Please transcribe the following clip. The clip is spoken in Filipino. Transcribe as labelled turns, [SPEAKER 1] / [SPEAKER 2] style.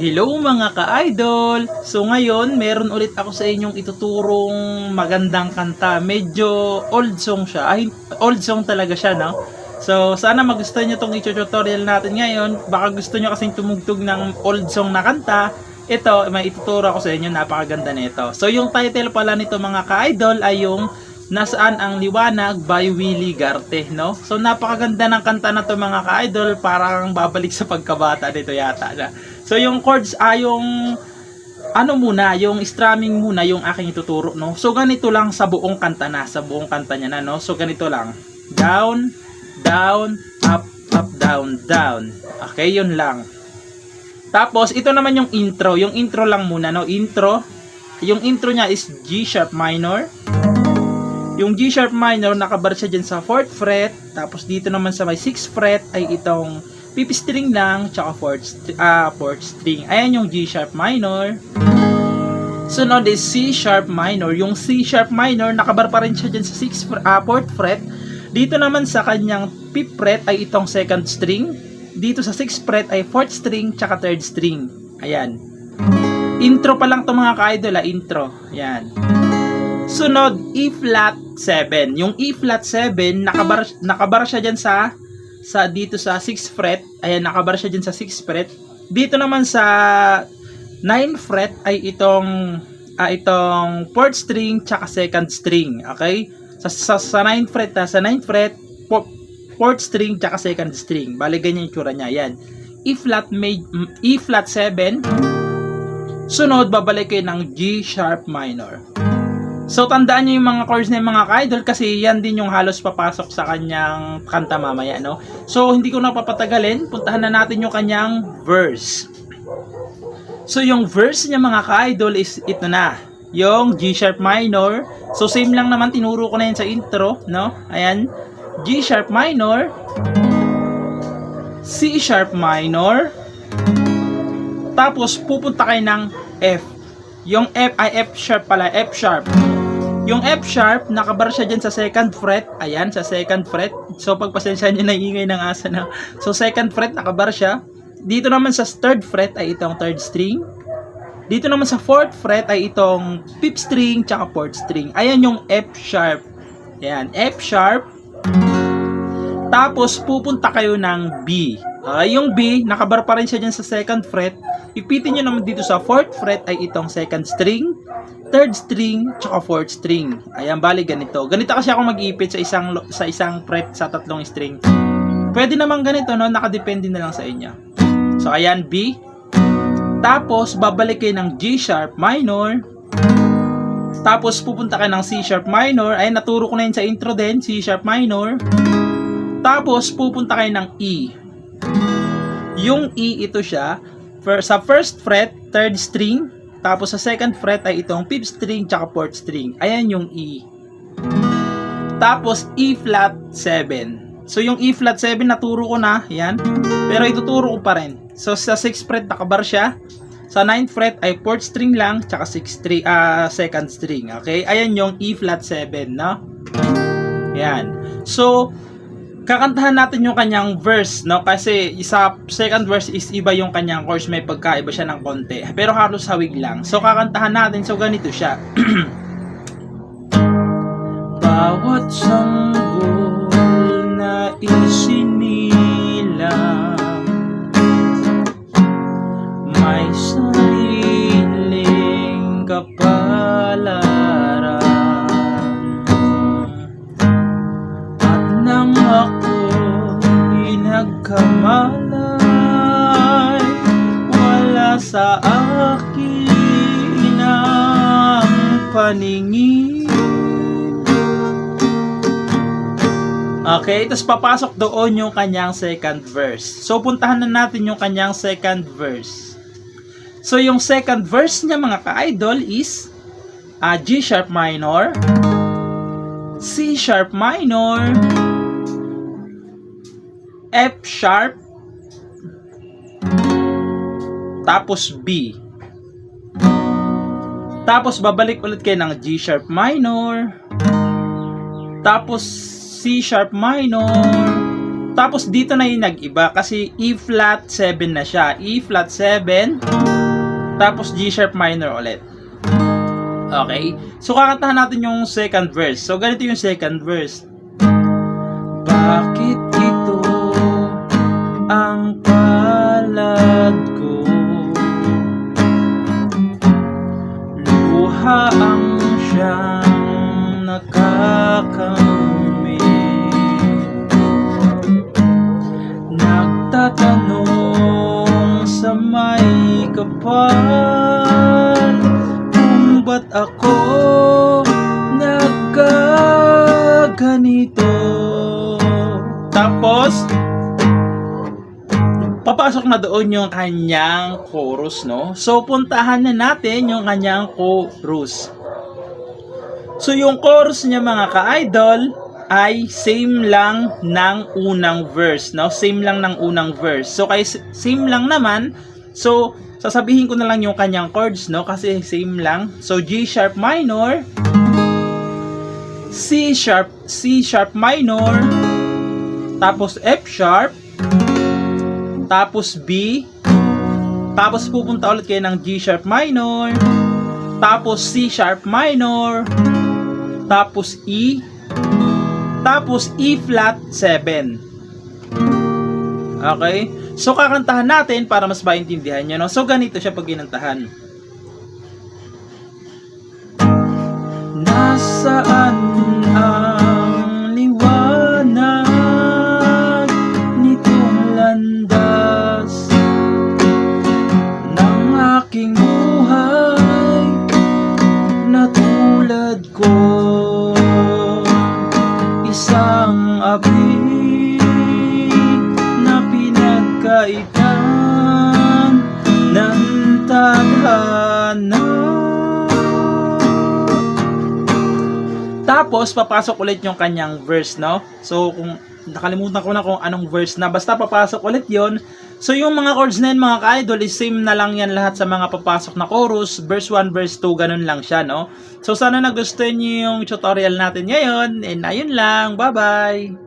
[SPEAKER 1] Hello mga ka-idol! So ngayon, meron ulit ako sa inyong ituturong magandang kanta. Medyo old song siya. Ay, old song talaga siya, no? So sana magustuhan nyo itong i-tutorial natin ngayon. Baka gusto nyo kasing tumugtog ng old song na kanta. Ito, may ituturo ako sa inyo. Napakaganda nito. So yung title pala nito mga ka-idol ay yung Nasaan ang Liwanag by Willie Garte, no? So napakaganda ng kanta na to mga ka-idol, parang babalik sa pagkabata nito yata na. So yung chords ay yung ano muna, yung strumming muna yung aking ituturo, no? So ganito lang sa buong kanta na, sa buong kanta niya na, no? So ganito lang. Down, down, up, up, down, down. Okay, yun lang. Tapos ito naman yung intro. Yung intro lang muna, no? Intro. Yung intro niya is G sharp minor. Yung G sharp minor, nakabar siya dyan sa 4th fret. Tapos dito naman sa may 6th fret ay itong 5th string lang, tsaka 4th string. Ayan yung G sharp minor. Sunod is C sharp minor. Yung C sharp minor, nakabar pa rin siya dyan sa 4th fret. Dito naman sa kanyang 5th fret ay itong 2nd string. Dito sa 6th fret ay 4th string, tsaka 3rd string. Ayan. Intro pa lang to mga ka-idol, intro. Ayan. Sunod, E flat 7. Yung E flat 7, nakabar siya dyan sa dito sa 6th fret. Ayan, nakabar siya dyan sa 6th fret. Dito naman sa 9th fret ay itong 4th string tsaka 2nd string. Okay? Sa 9th fret, sa 9th fret, 4th string tsaka 2nd string. Bali ganyan yung tsura niya. Ayan. E flat 7. Sunod, babalik kayo ng G sharp minor. So tandaan niyo yung mga chords na yung mga ka-idol kasi yan din yung halos papasok sa kanyang kanta mamaya, no? So hindi ko na papatagalin, puntahan na natin yung kanyang verse. So yung verse niya mga ka-idol is ito na, yung G sharp minor. So same lang naman, tinuro ko na yan sa intro, no? Ayan, G sharp minor, C sharp minor, tapos pupunta kayo ng F. Yung F ay F sharp pala, F sharp. Yung F sharp, nakabar siya dyan sa 2nd fret. Ayan, sa 2nd fret. So, pagpasensya nyo na ingay ng asa na. So, 2nd fret, nakabar siya. Dito naman sa 3rd fret ay itong 3rd string. Dito naman sa 4th fret ay itong 5th string, tsaka 4th string. Ayan yung F sharp. Ayan, F sharp. Tapos, pupunta kayo ng B. Yung B, nakabar pa rin siya dyan sa 2nd fret. Ipitin nyo naman dito sa 4th fret ay itong 2nd string, 3rd string, tsaka 4th string. Ayan, bali ganito. Ganito kasi ako mag-ipit sa isang fret sa 3 string. Pwede naman ganito, no? Nakadepende na lang sa inyo. So, ayan, B. Tapos, babalik kayo ng G sharp minor. Tapos, pupunta kayo ng C sharp minor. Ayan, naturo ko na yun sa intro din, C sharp minor. Tapos, pupunta kayo ng E. Yung E, ito siya. Sa 1st fret, 3rd string. Tapos sa 2nd fret ay itong 5th string tsaka 4th string. Ayan yung E. Tapos E flat 7. So yung E flat 7 naturo ko na. Ayan. Pero ituturo ko pa rin. So sa 6th fret nakabar siya. Sa 9th fret ay 4th string lang tsaka 2nd string. Okay? Ayan yung E flat 7, no? Ayan. So kakantahan natin yung kanyang verse, no? Kasi sa 2nd verse is iba yung kanyang chords, may pagkaiba siya ng konti. Pero halos hawig lang. So kakantahan natin, so ganito siya. Bawat sanggol na isinilang may sariling kapalaran. Nagkamalay, wala sa akin ang paningin. Okay, tapos papasok doon yung kanyang 2nd verse. So puntahan na natin yung kanyang 2nd verse. So yung 2nd verse niya mga ka-idol is G sharp minor, C sharp minor, F sharp, tapos B. Tapos babalik ulit kayo ng G sharp minor, tapos C sharp minor, Tapos dito na yung nag-iba kasi E flat 7 na siya. E flat 7, tapos G sharp minor ulit. Okay? So, kakantahan natin yung second verse. So, ganito yung second verse. Bakit ito ang palad ko? Luha ang siyang nakakamit. Nagtatanong sa may kapal kung ba't ako nagkaganito. Tapos papasok na doon yung kanyang chorus, no? So, puntahan na natin yung kanyang chorus. So, yung chorus niya mga ka-idol ay same lang ng unang verse, no? Same lang ng unang verse. So, kay same lang naman, so, sasabihin ko na lang yung kanyang chords, no? Kasi same lang. So, G sharp minor, C sharp minor, tapos F sharp, tapos B, tapos pupunta ulit kayo ng G sharp minor, tapos C sharp minor, tapos E, tapos E flat 7. Okay? So, kakantahan natin para mas maintindihan nyo, no? So, ganito siya pag ginantahan. Nasaan ang liwanag nitong landas ng aking buhay na tulad ko? Isang api na pinagkaitan ng tadhana. Tapos, papasok ulit yung kanyang verse, no? So, kung nakalimutan ko na kung anong verse na, basta papasok ulit yon. So, yung mga chords na yun, mga ka-idol, is same na lang yan lahat sa mga papasok na chorus. Verse 1, verse 2, ganun lang siya, no? So, sana nagustuhan nyo yung tutorial natin ngayon. And ayun lang. Bye-bye!